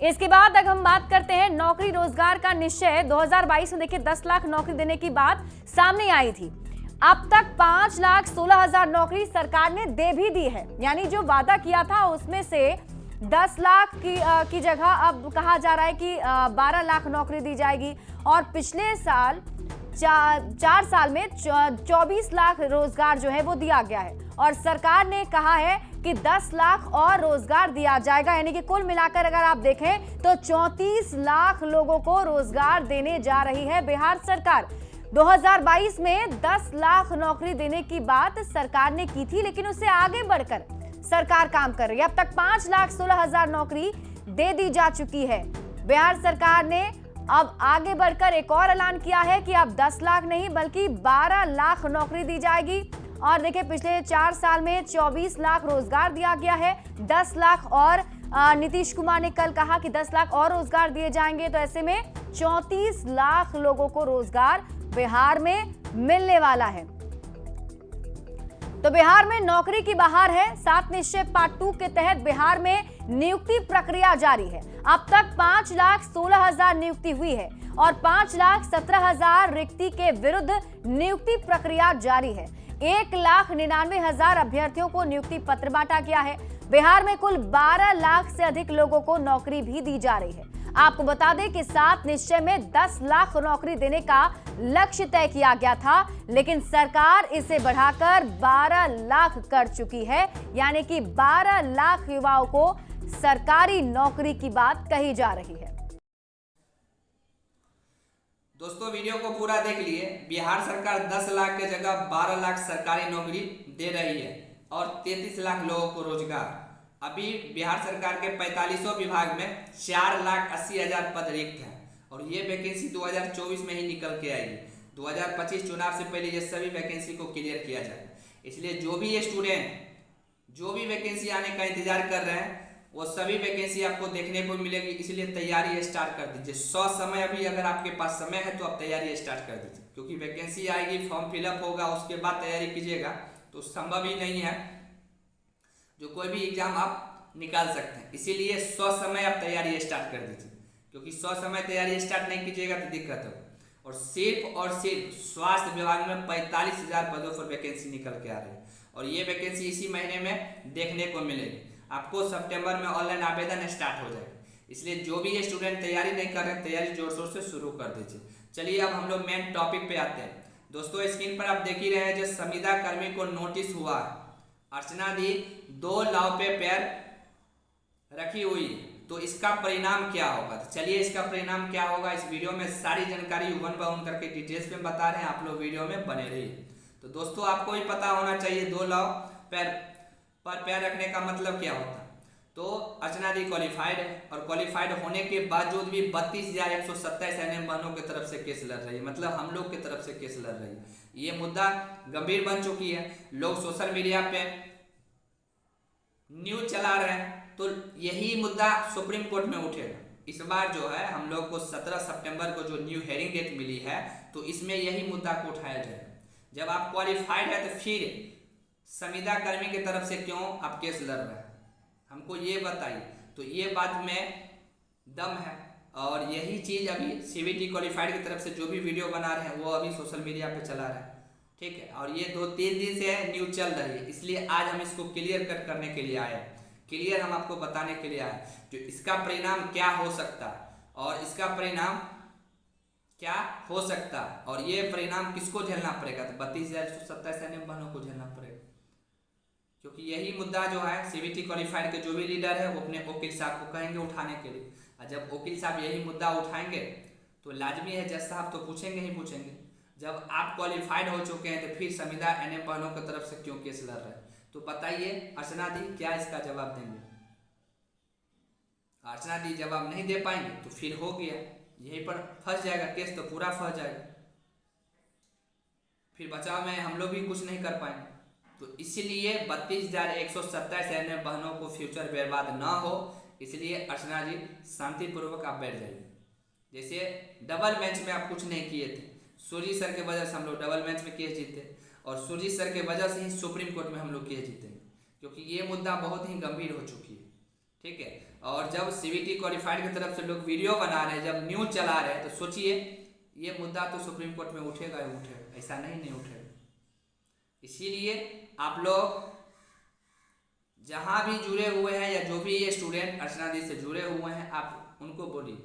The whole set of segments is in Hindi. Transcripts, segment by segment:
इसके बाद अगर हम बात करते हैं नौकरी रोजगार का निश्चय 2022 में, देखिए 10 लाख नौकरी देने की बात सामने आई थी। अब तक 5,16,000 नौकरी सरकार ने दे भी दी है, यानी जो वादा किया था उसमें से 10 लाख की जगह अब कहा जा रहा है कि 12 लाख नौकरी दी जाएगी। और पिछले साल 4 साल में 24 लाख रोजगार जो है वो दिया गया है और सरकार ने कहा है कि 10 लाख और रोजगार दिया जाएगा, यानी कि कुल मिलाकर अगर आप देखें तो 34 लाख लोगों को रोजगार देने जा रही है बिहार सरकार। 2022 में 10 लाख नौकरी देने की बात सरकार ने की थी, लेकिन उससे आगे बढ़कर सरकार काम कर रही है। अब तक 5,16,000 नौकरी दे दी जा चुकी है। बिहार सरकार ने अब आगे बढ़कर एक और ऐलान किया है कि अब 10 लाख नहीं बल्कि 12 लाख नौकरी दी जाएगी। और देखिए पिछले 4 साल में 24 लाख रोजगार दिया गया है, 10 लाख और नीतीश कुमार ने कल कहा कि 10 लाख और रोजगार दिए जाएंगे, तो ऐसे में 34 लाख लोगों को रोजगार बिहार में मिलने वाला है। तो बिहार में नौकरी की बहार है। 7 निश्चय पार्ट 2 के तहत बिहार में नियुक्ति प्रक्रिया जारी है। अब तक 5,16,000 नियुक्ति हुई है और 5,17,000 रिक्ति के विरुद्ध नियुक्ति प्रक्रिया जारी है। 1,99,000 अभ्यर्थियों को नियुक्ति पत्र बांटा गया है। बिहार में कुल 12 लाख से अधिक लोगों को नौकरी भी दी जा रही है। आपको बता दें कि 7 निश्चय में 10 लाख नौकरी देने का लक्ष्य तय किया गया था, लेकिन सरकार इसे बढ़ाकर 12 लाख कर चुकी है, यानी कि 12 लाख युवाओं को सरकारी नौकरी की बात कही जा रही है। दोस्तों वीडियो को पूरा देख लिए। बिहार सरकार 10 लाख के जगह 12 लाख सरकारी नौकरी दे रही है और 33 लाख लोगों को रोजगार। अभी बिहार सरकार के 45 विभाग में 4,80,000 पद रिक्त हैं और ये वैकेंसी 2024 में ही निकल के आएगी। 2025 चुनाव से पहले ये सभी वैकेंसी को क्लियर किया जाए। इसलिए जो भी स्टूडेंट जो भी वैकेंसी आने का इंतजार कर रहे हैं वो सभी वैकेंसी आपको देखने को मिलेगी, इसलिए तैयारी स्टार्ट कर दीजिए। 100 समय अभी अगर आपके पास समय है तो आप तैयारी स्टार्ट कर दीजिए, क्योंकि वैकेंसी आएगी, फॉर्म फिलअप होगा, उसके बाद तैयारी कीजिएगा तो संभव ही नहीं है जो कोई भी एग्जाम आप निकाल सकते हैं। इसीलिए 100 समय आप तैयारी स्टार्ट कर दीजिए, क्योंकि 100 समय तैयारी स्टार्ट नहीं कीजिएगा तो दिक्कत हो। और सिर्फ स्वास्थ्य विभाग में 45,000 पदों पर वैकेंसी निकल के आ रही है और ये वैकेंसी इसी महीने में देखने को मिलेगी। आपको सितंबर में ऑनलाइन आवेदन स्टार्ट हो जाएगा। इसलिए जो भी ये स्टूडेंट तैयारी नहीं कर रहे, तैयारी जोर शोर से शुरू कर दीजिए। चलिए अब हम लोग मेन टॉपिक पे आते हैं। दोस्तों स्क्रीन पर आप देख ही रहे हैं जो संविदा कर्मी को नोटिस हुआ है। अर्चना दी 2 लाव पे पैर रखी हुई, तो इसका परिणाम क्या होगा? तो चलिए इसका परिणाम क्या होगा, इस वीडियो में सारी जानकारी वन बाय वन करके डिटेल्स में बता रहे हैं। आप लोग वीडियो में बने रहिए। तो दोस्तों आपको भी पता होना चाहिए 2 लाव पर पैर रखने का मतलब क्या होता है। तो अर्चना दी क्वालिफाइड है और क्वालिफाइड होने के बावजूद भी 32,127 एनएम बहनों की तरफ से केस लड़ रही है, मतलब हम लोग की तरफ से केस लड़ रही है। ये मुद्दा गंभीर बन चुकी है। लोग सोशल मीडिया पे न्यूज चला रहे हैं, तो यही मुद्दा सुप्रीम कोर्ट में उठेगा। इस बार जो है हम लोग को 17 सितंबर को जो न्यू हेयरिंग डेट मिली है, तो इसमें यही मुद्दा को उठाया जाएगा। जब आप क्वालिफाइड है तो फिर संविदा कर्मी की तरफ से क्यों आप केस लड़ रहे हैं, हमको ये बताइए। तो ये बात में दम है और यही चीज़ अभी सीबीटी क्वालिफाइड की तरफ से जो भी वीडियो बना रहे हैं वो अभी सोशल मीडिया पे चला रहे हैं, ठीक है। और ये 2-3 दिन से न्यूज चल रही है, इसलिए आज हम इसको क्लियर कट करने के लिए आए हैं। क्लियर हम आपको बताने के लिए आए जो इसका परिणाम क्या हो सकता है और इसका परिणाम क्या हो सकता है और ये परिणाम किसको झेलना पड़ेगा। तो 32,127 एनएम बहनों को झेलना पड़ेगा, क्योंकि यही मुद्दा जो है सीबीटी क्वालिफाइड के जो भी लीडर है वो अपने वकील साहब को कहेंगे उठाने के लिए। और जब वकील साहब यही मुद्दा उठाएंगे तो लाजमी है जज साहब तो पूछेंगे ही पूछेंगे। जब आप क्वालिफाइड हो चुके हैं तो फिर संविदा एनएम बहनों की तरफ से क्यों केस लड़ रहे हैं? तो बताइए अर्चना दी क्या इसका जवाब देंगे। अर्चना दी जवाब नहीं दे पाएंगे तो फिर हो गया, यहीं पर फंस जाएगा केस, तो पूरा फंस जाएगा, फिर बचाव में हम लोग भी कुछ नहीं कर पाएंगे। तो इसलिए 32,127 एनएम बहनों को फ्यूचर बर्बाद ना हो, इसलिए अर्चना जी शांतिपूर्वक आप बैठ जाइए। जैसे डबल बेंच में आप कुछ नहीं किए थे, सुरजीत सर के वजह से हम लोग डबल बेंच में केस जीते और सुरजीत सर के वजह से ही सुप्रीम कोर्ट में हम लोग केस जीतेंगे, क्योंकि ये मुद्दा बहुत ही गंभीर हो चुकी है। ठीक है। और जब सीबीटी क्वालिफाइड की तरफ से लोग वीडियो बना रहे हैं, जब न्यूज चला रहे हैं, तो सोचिए ये मुद्दा तो सुप्रीम कोर्ट में उठेगा ही उठेगा, ऐसा नहीं उठेगा। इसीलिए आप लोग जहाँ भी जुड़े हुए हैं या जो भी ये स्टूडेंट अर्चना दी से जुड़े हुए हैं, आप उनको बोलिए,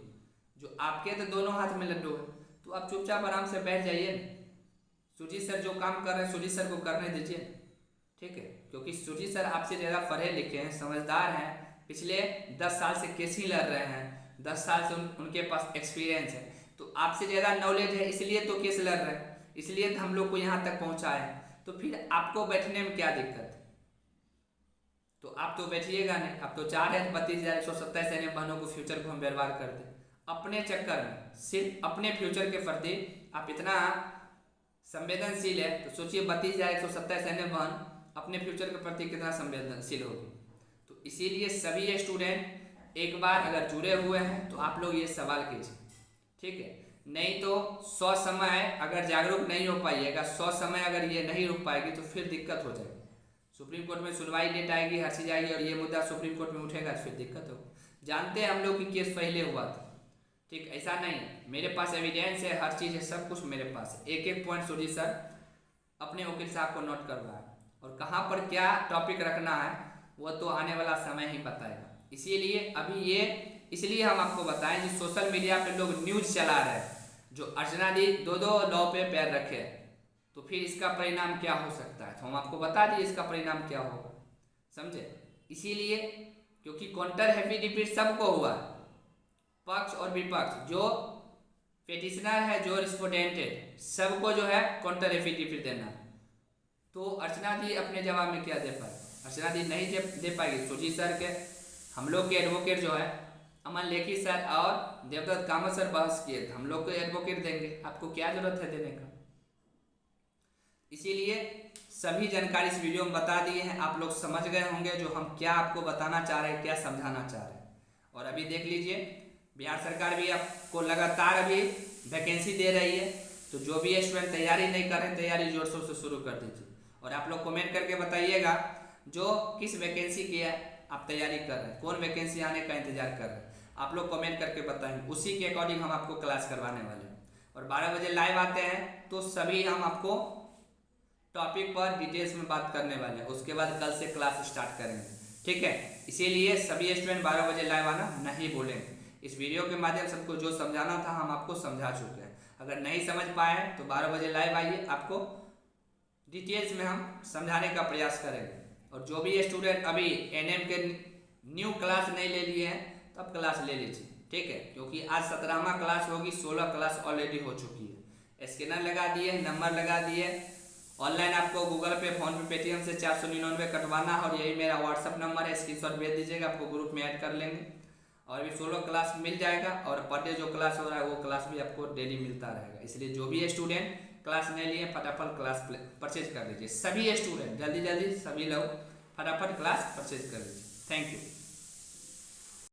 जो आपके तो दोनों हाथ में लड्डू है, तो आप चुपचाप आराम से बैठ जाइए। सुजीत सर जो काम कर रहे हैं सुजीत सर को करने दीजिए, ठीक है। क्योंकि सुजीत सर आपसे ज़्यादा पढ़े लिखे हैं, समझदार हैं, पिछले 10 साल से केस ही लड़ रहे हैं, 10 साल से उनके पास एक्सपीरियंस है, तो आपसे ज़्यादा नॉलेज है, इसलिए तो केस लड़ रहे हैं, इसलिए तो हम लोग को यहाँ तक पहुँचाए। तो फिर आपको बैठने में क्या दिक्कत है? तो आप तो बैठिएगा नहीं। आप तो चाह रहे हैं 32,127 एनएम बहनों को फ्यूचर को हम बर्बाद कर दें अपने चक्कर में। सिर्फ अपने फ्यूचर के प्रति आप इतना संवेदनशील है, तो सोचिए 32,127 एनएम बहन अपने फ्यूचर के प्रति कितना संवेदनशील होगी। तो इसीलिए सभी स्टूडेंट एक बार अगर जुड़े हुए हैं तो आप लोग ये सवाल कीजिए, ठीक है। नहीं तो 100 समय अगर जागरूक नहीं हो पाइएगा, 100 समय अगर ये नहीं रुक पाएगी तो फिर दिक्कत हो जाएगी। सुप्रीम कोर्ट में सुनवाई डेट आएगी, हर चीज़ आएगी और ये मुद्दा सुप्रीम कोर्ट में उठेगा तो फिर दिक्कत हो। जानते हैं हम लोग कि केस पहले हुआ था, ठीक, ऐसा नहीं, मेरे पास एविडेंस है, हर चीज़ है, सब कुछ मेरे पास है। एक पॉइंट सुजीत सर अपने वकील साहब को नोट करवाए, और कहाँ पर क्या टॉपिक रखना है वो तो आने वाला समय ही बताएगा। इसीलिए अभी ये इसलिए हम आपको बताएं कि सोशल मीडिया पे लोग न्यूज़ चला रहे हैं, जो अर्चना दी 2 लॉ पे पैर रखे, तो फिर इसका परिणाम क्या हो सकता है, तो हम आपको बता दिए इसका परिणाम क्या होगा, समझे। इसीलिए क्योंकि काउंटर एफिडेविट सबको हुआ, पक्ष और विपक्ष, जो पेटिशनर है, जो रिस्पोंडेंट है, सबको जो है काउंटर एफिडेविट देना। तो अर्चना दी अपने जवाब में क्या दे पाए? अर्चना दी नहीं दे पाएगी। सुजीत सर के, हम लोग के एडवोकेट जो है अमन लेखी सर और देवदत्त कामत सर बहस किए, हम लोग को एडवोकेट देंगे, आपको क्या जरूरत है देने का। इसीलिए सभी जानकारी इस वीडियो में बता दिए हैं, आप लोग समझ गए होंगे जो हम क्या आपको बताना चाह रहे हैं, क्या समझाना चाह रहे हैं। और अभी देख लीजिए बिहार सरकार भी आपको लगातार अभी वैकेंसी दे रही है, तो जो भी स्टूडेंट तैयारी नहीं कर रहे हैं, तैयारी जोर शोर से शुरू कर दीजिए। और आप लोग कमेंट करके बताइएगा जो किस वैकेंसी की है आप तैयारी कर रहे हैं, कौन वैकेंसी आने का इंतजार कर रहे हैं, आप लोग कमेंट करके बताएंगे, उसी के अकॉर्डिंग हम आपको क्लास करवाने वाले हैं। और 12 बजे लाइव आते हैं तो सभी हम आपको टॉपिक पर डिटेल्स में बात करने वाले हैं, उसके बाद कल से क्लास स्टार्ट करेंगे, ठीक है। इसीलिए सभी स्टूडेंट 12 बजे लाइव आना नहीं भूलें। इस वीडियो के माध्यम से आपको जो समझाना था हम आपको समझा चुके हैं। अगर नहीं समझ पाए तो 12 बजे लाइव आइए, आपको डिटेल्स में हम समझाने का प्रयास करेंगे। और जो भी स्टूडेंट अभी एनएम के न्यू क्लास नहीं ले लिए हैं तब क्लास ले लीजिए, ठीक है, क्योंकि आज 17वां क्लास होगी, 16 क्लास ऑलरेडी हो चुकी है। स्कैनर लगा दिए, नंबर लगा दिए, ऑनलाइन आपको गूगल पे, फोन पे, पेटीएम से 499 कटवाना है, और यही मेरा व्हाट्सअप नंबर है, स्क्रीनशॉट भेज दीजिएगा, आपको ग्रुप में ऐड कर लेंगे। और अभी 16 क्लास मिल जाएगा, और पर डे जो क्लास हो रहा है वो क्लास भी आपको डेली मिलता रहेगा। इसलिए जो भी स्टूडेंट क्लास नहीं लिए फटाफट क्लास परचेज कर लीजिए, सभी स्टूडेंट जल्दी सभी लोग फटाफट क्लास परचेज कर लीजिए। Thank you.